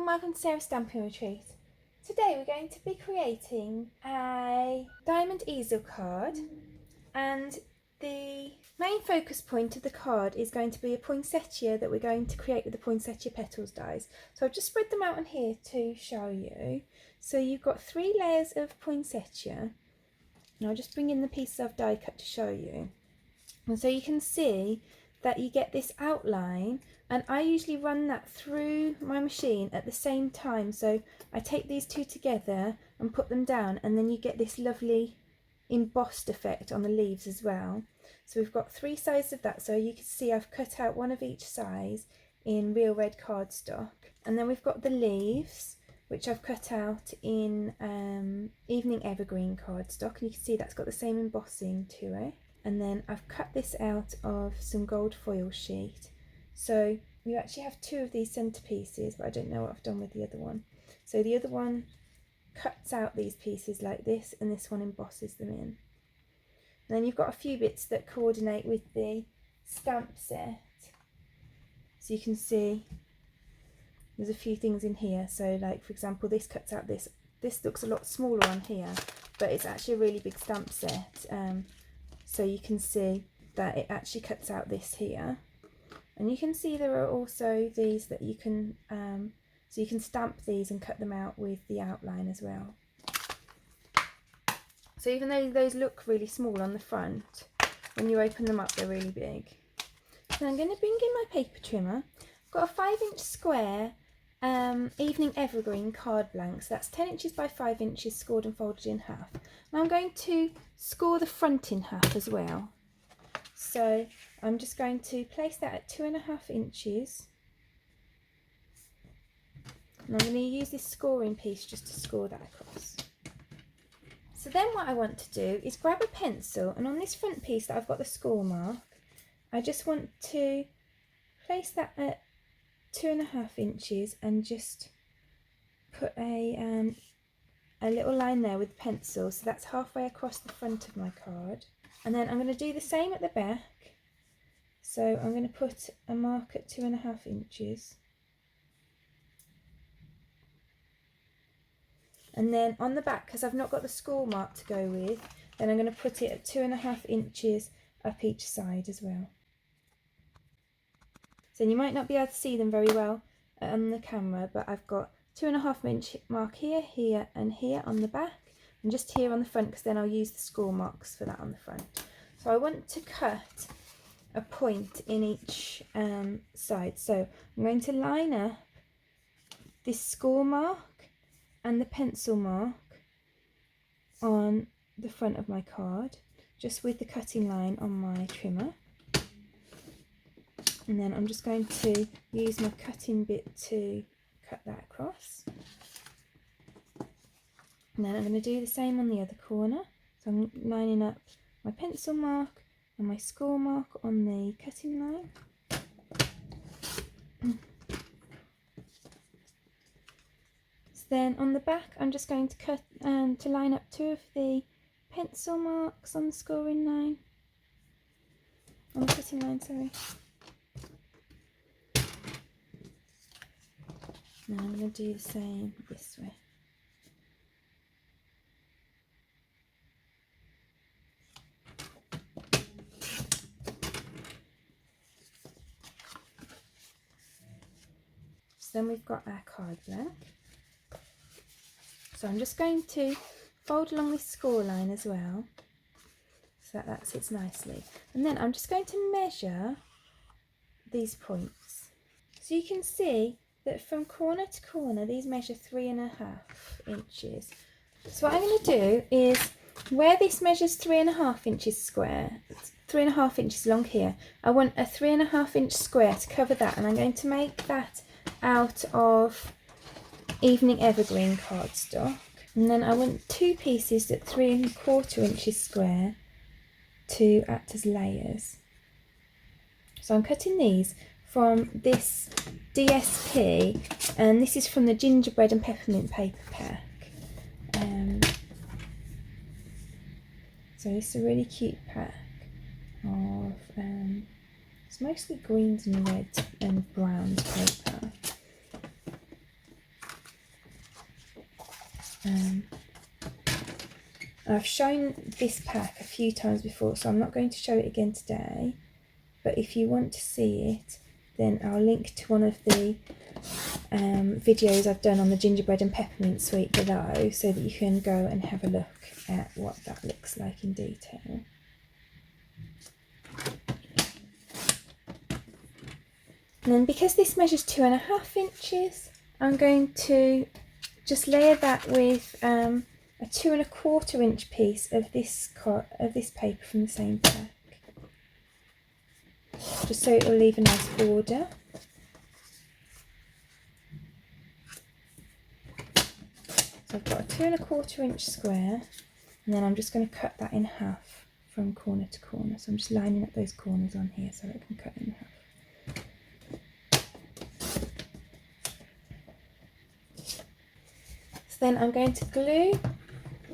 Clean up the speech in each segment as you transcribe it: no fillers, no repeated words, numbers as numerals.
welcome to Sarah's Stamping Retreat. Today we're going to be creating a diamond easel card, and the main focus point of the card is going to be a poinsettia that we're going to create with the Poinsettia Petals dies. So I've just spread them out on here to show you. So you've got 3 layers of poinsettia, and I'll just bring in the pieces I've die cut to show you. And so you can see that you get this outline, and I usually run that through my machine at the same time. So I take these two together and put them down, and then you get this lovely embossed effect on the leaves as well. So we've got 3 sizes of that, so you can see I've cut out one of each size in real red cardstock, and then we've got the leaves which I've cut out in evening evergreen cardstock, and you can see that's got the same embossing to it. And then I've cut this out of some gold foil sheet. So you actually have 2 of these centerpieces, but I don't know what I've done with the other one. So the other one cuts out these pieces like this, and this one embosses them in. And then you've got a few bits that coordinate with the stamp set. So you can see there's a few things in here. So like, for example, this cuts out this. This looks a lot smaller on here, but it's actually a really big stamp set. So you can see that it actually cuts out this here. And you can see there are also these that you can, so you can stamp these and cut them out with the outline as well. So even though those look really small on the front, when you open them up they're really big. So I'm going to bring in my paper trimmer. I've got a 5-inch square evening evergreen card blank, so that's 10 inches by 5 inches scored and folded in half. And I'm going to score the front in half as well. So I'm just going to place that at 2.5 inches, and I'm going to use this scoring piece just to score that across. So then what I want to do is grab a pencil, and on this front piece that I've got the score mark, I just want to place that at 2.5 inches and just put a little line there with the pencil, so that's halfway across the front of my card. And then I'm going to do the same at the back. So I'm going to put a mark at 2.5 inches. And then on the back, because I've not got the score mark to go with, then I'm going to put it at 2.5 inches up each side as well. So you might not be able to see them very well on the camera, but I've got 2.5 inch mark here, here and here on the back, and just here on the front, because then I'll use the score marks for that on the front. So I want to cut a point in each side. So I'm going to line up this score mark and the pencil mark on the front of my card, just with the cutting line on my trimmer. And then I'm just going to use my cutting bit to cut that across. And then I'm going to do the same on the other corner. So I'm lining up my pencil mark and my score mark on the cutting line. So then on the back, I'm just going to cut to line up 2 of the pencil marks on the scoring line, on the cutting line, sorry. Now I'm going to do the same this way. So then we've got our card blank. So I'm just going to fold along this score line as well, so that sits nicely. And then I'm just going to measure these points. So you can see that from corner to corner these measure 3.5 inches. So what I'm going to do is, where this measures 3.5 inches square, 3.5 inches long here, I want a 3.5 inch square to cover that, and I'm going to make that out of evening evergreen cardstock. And then I want 2 pieces at 3.25 inches square to act as layers. So I'm cutting these from this DSP, and this is from the gingerbread and peppermint paper pack. So it's a really cute pack of it's mostly greens and reds and browns paper. I've shown this pack a few times before, so I'm not going to show it again today, but if you want to see it, then I'll link to one of the videos I've done on the gingerbread and peppermint suite below, so that you can go and have a look at what that looks like in detail. And then because this measures 2.5 inches, I'm going to just layer that with a 2.25 inch piece of this paper from the same pack, just so it'll leave a nice border. So I've got a 2.25 inch square, and then I'm just going to cut that in half from corner to corner. So I'm just lining up those corners on here so I can cut it in half. So then I'm going to glue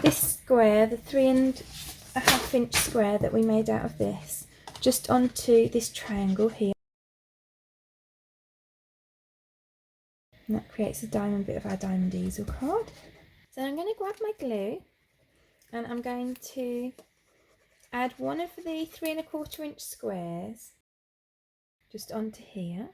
this square, the 3.5 inch square that we made out of this, just onto this triangle here. And that creates a diamond bit of our diamond easel card. So I'm going to grab my glue and I'm going to add one of the 3.25 inch squares just onto here.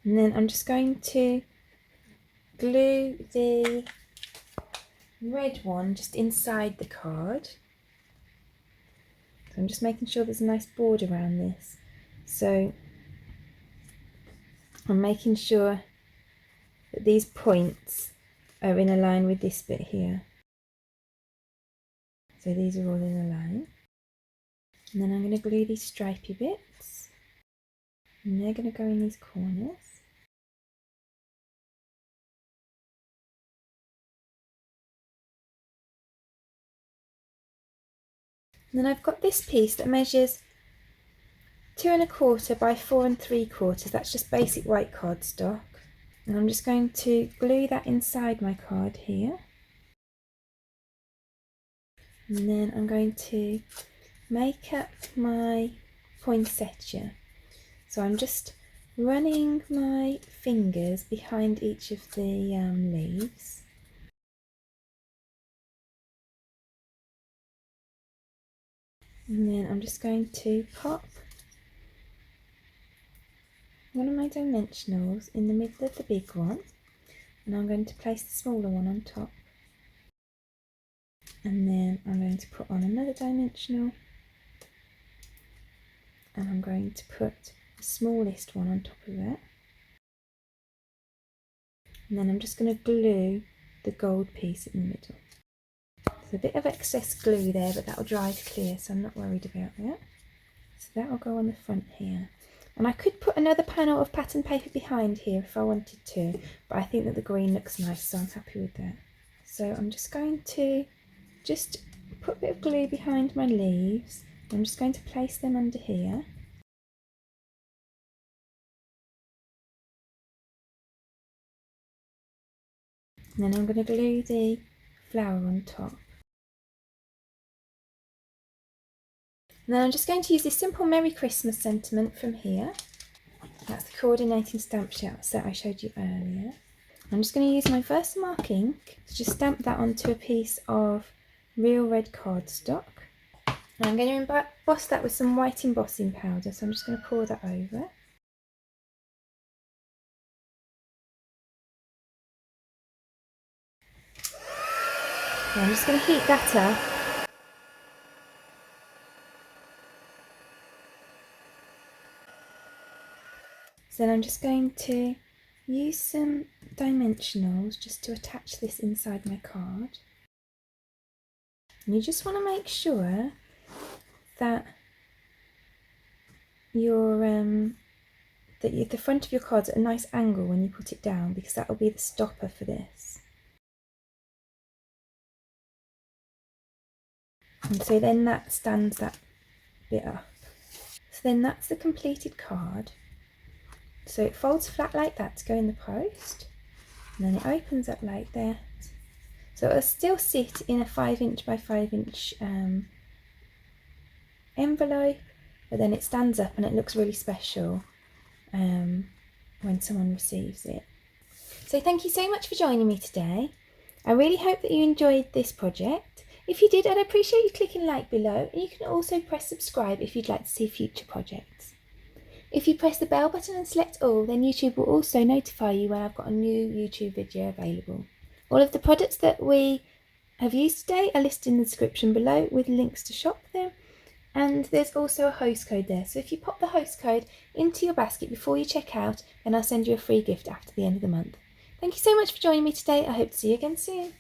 And then I'm just going to glue the red one just inside the card. So I'm just making sure there's a nice border around this. So I'm making sure that these points are in a line with this bit here. So these are all in a line. And then I'm going to glue these stripy bits. And they're going to go in these corners. And then I've got this piece that measures 2.25 by 4 3/4. That's just basic white cardstock. And I'm just going to glue that inside my card here. And then I'm going to make up my poinsettia. So I'm just running my fingers behind each of the leaves. And then I'm just going to pop one of my dimensionals in the middle of the big one, and I'm going to place the smaller one on top. And then I'm going to put on another dimensional, and I'm going to put the smallest one on top of that. And then I'm just going to glue the gold piece in the middle. There's a bit of excess glue there, but that will dry clear, so I'm not worried about that. So that will go on the front here. And I could put another panel of pattern paper behind here if I wanted to, but I think that the green looks nice, so I'm happy with that. So I'm just going to put a bit of glue behind my leaves. I'm just going to place them under here. And then I'm going to glue the flower on top. And then I'm just going to use this simple Merry Christmas sentiment from here. That's the coordinating stamp set I showed you earlier. I'm just going to use my Versamark ink to just stamp that onto a piece of real red cardstock. And I'm going to emboss that with some white embossing powder, so I'm just going to pour that over. And I'm just going to heat that up. So then I'm just going to use some dimensionals just to attach this inside my card. And you just want to make sure that the front of your card's at a nice angle when you put it down, because that will be the stopper for this. And so then that stands that bit up. So then that's the completed card. So it folds flat like that to go in the post, and then it opens up like that. So it'll still sit in a 5 inch by 5 inch envelope, but then it stands up and it looks really special when someone receives it. So thank you so much for joining me today. I really hope that you enjoyed this project. If you did, I'd appreciate you clicking like below, and you can also press subscribe if you'd like to see future projects. If you press the bell button and select all, then YouTube will also notify you when I've got a new YouTube video available. All of the products that we have used today are listed in the description below with links to shop them, and there's also a host code there. So if you pop the host code into your basket before you check out, then I'll send you a free gift after the end of the month. Thank you so much for joining me today. I hope to see you again soon.